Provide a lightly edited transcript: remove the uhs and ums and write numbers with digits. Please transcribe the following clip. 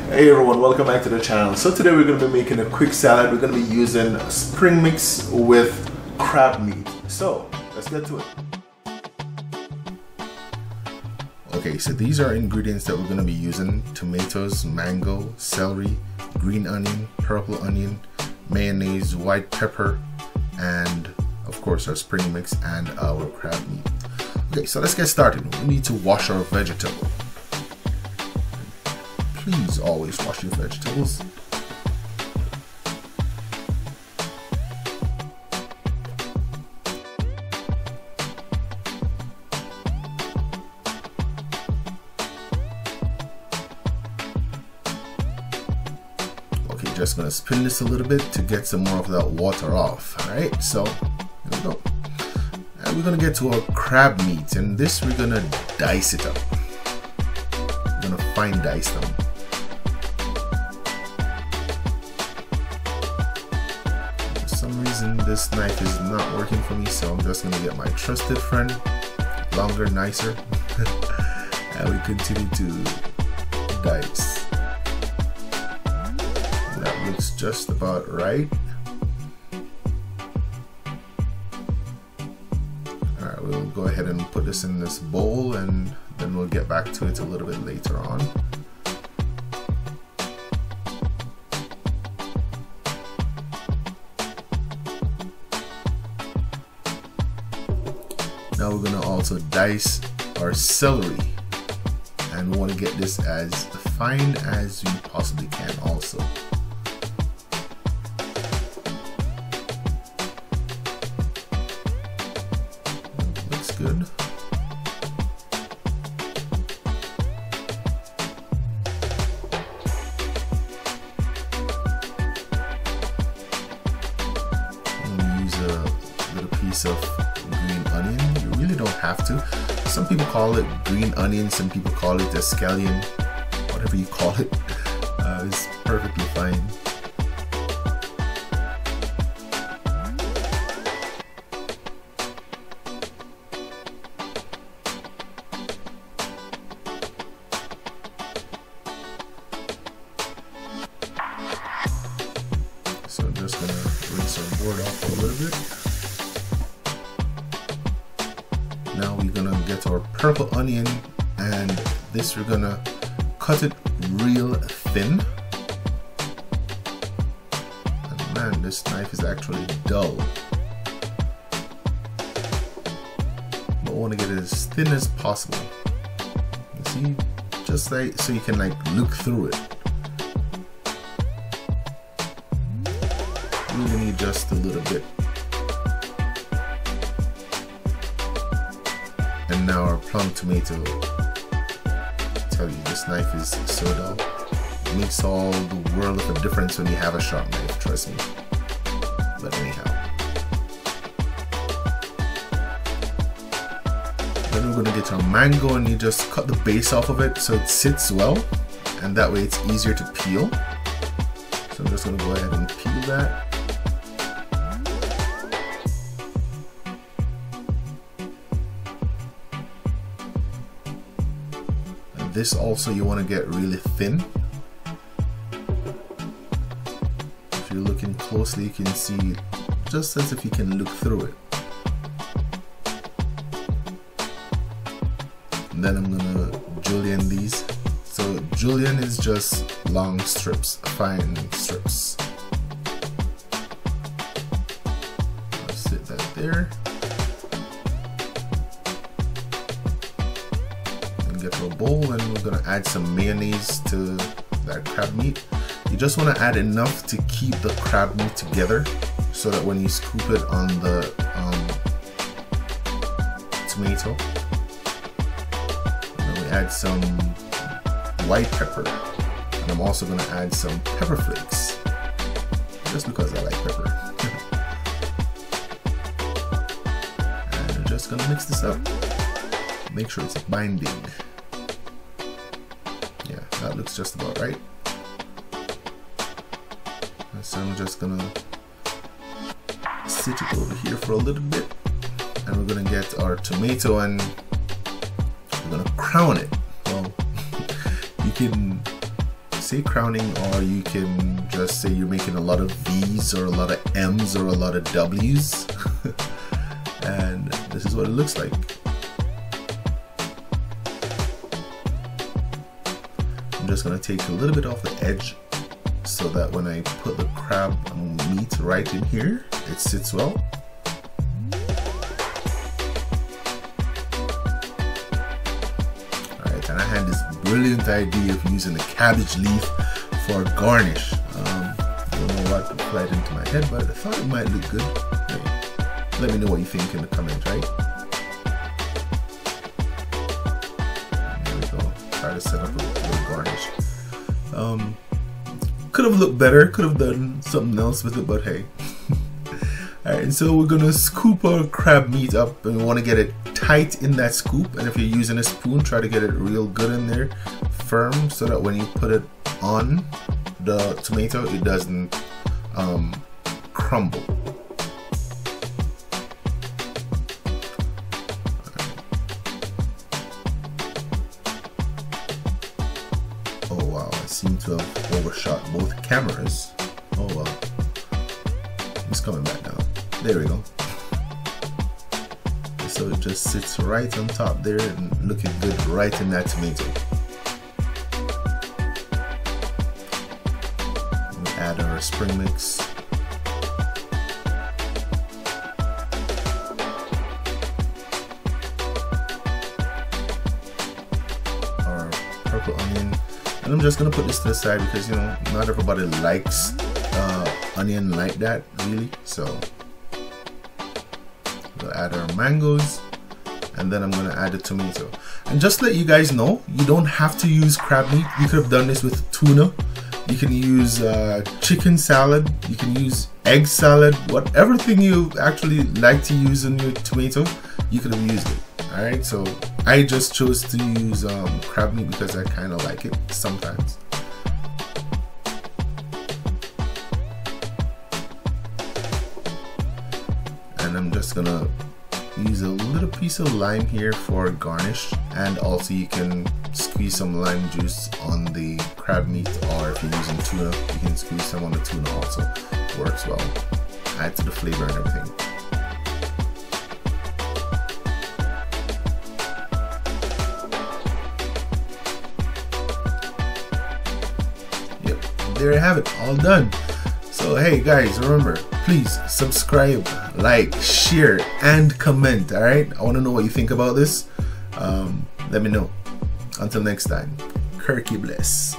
Hey everyone, welcome back to the channel. So today we're going to be making a quick salad. We're going to be using spring mix with crab meat. So let's get to it. Okay, so these are ingredients that we're going to be using: tomatoes, mango, celery, green onion, purple onion, mayonnaise, white pepper, and of course our spring mix and our crab meat. Okay, so let's get started. We need to wash our vegetable. Please always wash your vegetables. Okay, just gonna spin this a little bit to get some more of that water off. Alright, so here we go. And we're gonna get to our crab meat, and this we're gonna dice it up. We're gonna fine dice them. This knife is not working for me, so I'm just gonna get my trusted friend, longer, nicer, and we continue to dice. That looks just about right. Alright, we'll go ahead and put this in this bowl, and then we'll get back to it a little bit later on. Now we're going to also dice our celery, and we want to get this as fine as we possibly can also. Looks good. I'm going to use a little piece of green onion. You really don't have to. Some people call it green onion, some people call it a scallion. Whatever you call it is perfectly fine. So I'm just gonna rinse our board off a little bit. Now we're gonna get our purple onion, and this we're gonna cut it real thin. And man, this knife is actually dull. But I want to get it as thin as possible. You see, just like so you can like look through it. You really need just a little bit. And now our plum tomato. I tell you, this knife is so dull. It makes all the world of a difference when you have a sharp knife, trust me. But anyhow. Then we're gonna get our mango, and you just cut the base off of it so it sits well, and that way it's easier to peel. So I'm just gonna go ahead and peel that. This also you want to get really thin. If you're looking closely, you can see just as if you can look through it. And then I'm gonna julienne these. So julienne is just long strips, fine strips. I'll sit that there. Get our bowl, and we're gonna add some mayonnaise to that crab meat. You just want to add enough to keep the crab meat together, so that when you scoop it on the tomato, and then we add some white pepper, and I'm also gonna add some pepper flakes, just because I like pepper. And I'm just gonna mix this up. Make sure it's binding. Yeah, that looks just about right. So I'm just gonna sit it over here for a little bit, and we're gonna get our tomato, and we're gonna crown it. Well, you can say crowning, or you can just say you're making a lot of V's or a lot of M's or a lot of W's. And this is what it looks like. I'm just going to take a little bit off the edge so that when I put the crab meat right in here, it sits well. Alright, and I had this brilliant idea of using a cabbage leaf for garnish. I don't know what applied into my head, but I thought it might look good. Hey, let me know what you think in the comments, right? There we go. Try to set up a little garnish. Could have looked better, could have done something else with it, but hey. Alright, and so we're gonna scoop our crab meat up, and we want to get it tight in that scoop. And if you're using a spoon, try to get it real good in there, firm, so that when you put it on the tomato, it doesn't crumble. Oh wow, I seem to have overshot both cameras. Oh well. It's coming back down. There we go. So it just sits right on top there and looking good right in that tomato. We add our spring mix. Our purple onion. And I'm just gonna put this to the side because, you know, not everybody likes onion like that really. So we'll add our mangoes, and then I'm gonna add the tomato. And just to let you guys know, you don't have to use crab meat. You could have done this with tuna. You can use chicken salad. You can use egg salad. Whatever thing you actually like to use in your tomato, you could have used it. Alright, so I just chose to use crab meat because I kind of like it sometimes. And I'm just gonna use a little piece of lime here for garnish, and also you can squeeze some lime juice on the crab meat, or if you're using tuna, you can squeeze some on the tuna also. It works well. Add to the flavor and everything. Yep, there you have it, all done. So hey guys, remember, please subscribe, like, share, and comment. Alright, I want to know what you think about this. Let me know. Until next time, Kirky bless.